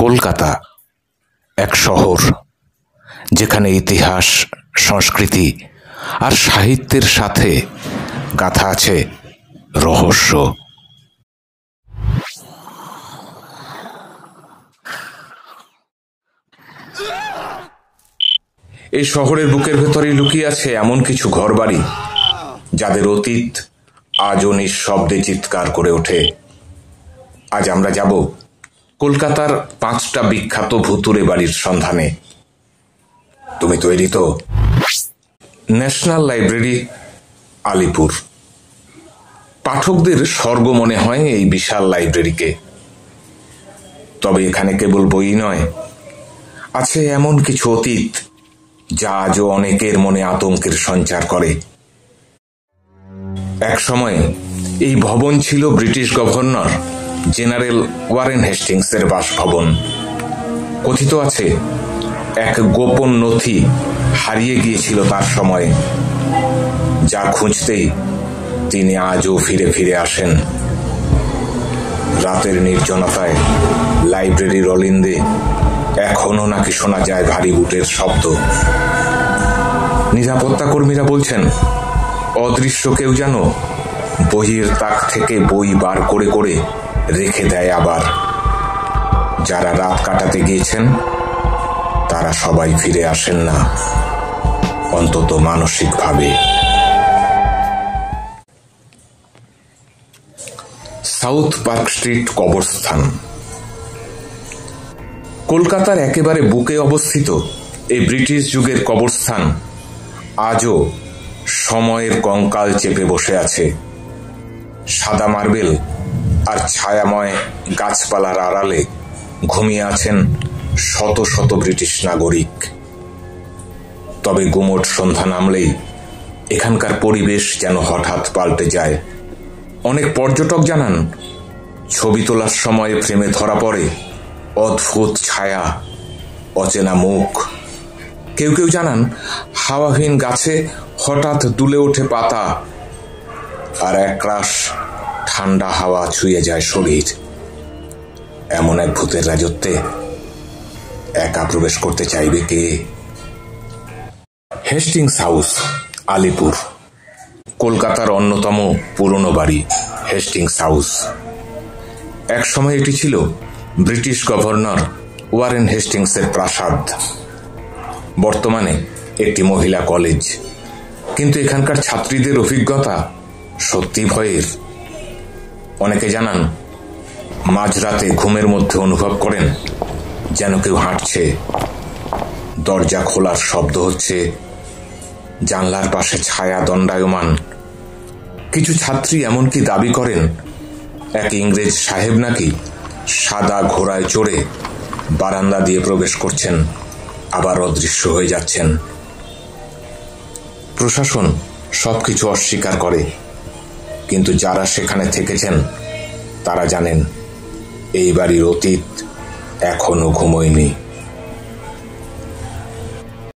কলকাতা এক শহর যেখানে ইতিহাস, সংস্কৃতি আর সাহিত্যের সাথে গাঁথা আছে রহস্য। এই শহরের বুকের ভেতরেই লুকিয়ে আছে এমন কিছু ঘরবাড়ি যাদের অতীত আজও নিঃশব্দে চিৎকার করে ওঠে। আজ আমরা যাব কলকাতার 5টা বিখ্যাত ভুতুড়ে বাড়ির সন্ধানে। তুমি তৈরি তো? National library, Alipore. পাঠকদের স্বর্গ মনে হয় এই বিশাল লাইব্রেরিকে। তবে এখানে কেবল বই নয়, আছে এমন কিছু অতীত যা আজও অনেকের মনে আতঙ্কের সঞ্চার করে। এক সময় এই ভবন ছিল ব্রিটিশ গভর্নর জেনারেল ওয়ারেন হেস্টিংসের বাসভবন। কথিত আছে এক গোপন নথি হারিয়ে গিয়েছিল তার সময়ে, যা খুঁজতেই তিনি আজও ফিরে ফিরে আসেন। রাতের নির্জনতায় লাইব্রেরির অলিন্দে এখনো নাকি শোনা যায় ভারী বুটের শব্দ। নিরাপত্তা কর্মীরা বলছেন অদৃশ্য কেউ যেন বইয়ের তাক থেকে বই বার করে করে রেখে দেয়। আবার যারা রাত কাটাতে গিয়েছেন তারা সবাই ফিরে আসেন না, অন্তত মানসিকভাবে। সাউথ পার্ক স্ট্রিট কবরস্থান। কলকাতার একেবারে বুকে অবস্থিত এই ব্রিটিশ যুগের কবরস্থান আজও সময়ের কঙ্কাল চেপে বসে আছে। সাদা মার্বেল আর ছায়াময় গাছপালার আড়ালে ঘুমিয়ে আছেন শত শত ব্রিটিশ নাগরিক। তবে গুমোট সন্ধ্যা নামলেই এখানকার পরিবেশ যেন হঠাৎ পাল্টে যায়। অনেক পর্যটক জানান ছবি তোলার সময় ফ্রেমে ধরা পড়ে অদ্ভুত ছায়া, অচেনা মুখ। কেউ কেউ জানান হাওয়াহীন গাছে হঠাৎ দুলে ওঠে পাতা, আর একরাশ ঠান্ডা হাওয়া ছুঁয়ে যায় শরীর। এমন এক ভূতের রাজত্বে একা প্রবেশ করতে চাইবে কে? Hastings house, Alipur. কলকাতার অন্যতম পুরনো বাড়ি হেস্টিংস হাউস। এক সময় এটি ছিল ব্রিটিশ গভর্নর ওয়ারেন হেস্টিংসের প্রাসাদ। বর্তমানে একটি মহিলা কলেজ, কিন্তু এখানকার ছাত্রীদের অভিজ্ঞতা সত্যি ভয়ের। অনেকে জানান মাঝরাতে ঘুমের মধ্যে অনুভব করেন যেন কেউ হাঁটছে, দরজা খোলার শব্দ হচ্ছে, জানলার পাশে ছায়া দণ্ডায়মান। কিছু ছাত্রী এমনকি দাবি করেন এক ইংরেজ সাহেব নাকি সাদা ঘোড়ায় চড়ে বারান্দা দিয়ে প্রবেশ করছেন, আবার অদৃশ্য হয়ে যাচ্ছেন। প্রশাসন সবকিছু অস্বীকার করে, কিন্তু যারা সেখানে থেকেছেন তারা জানেন এই বাড়ির অতীত এখনো ঘুমোয়নি।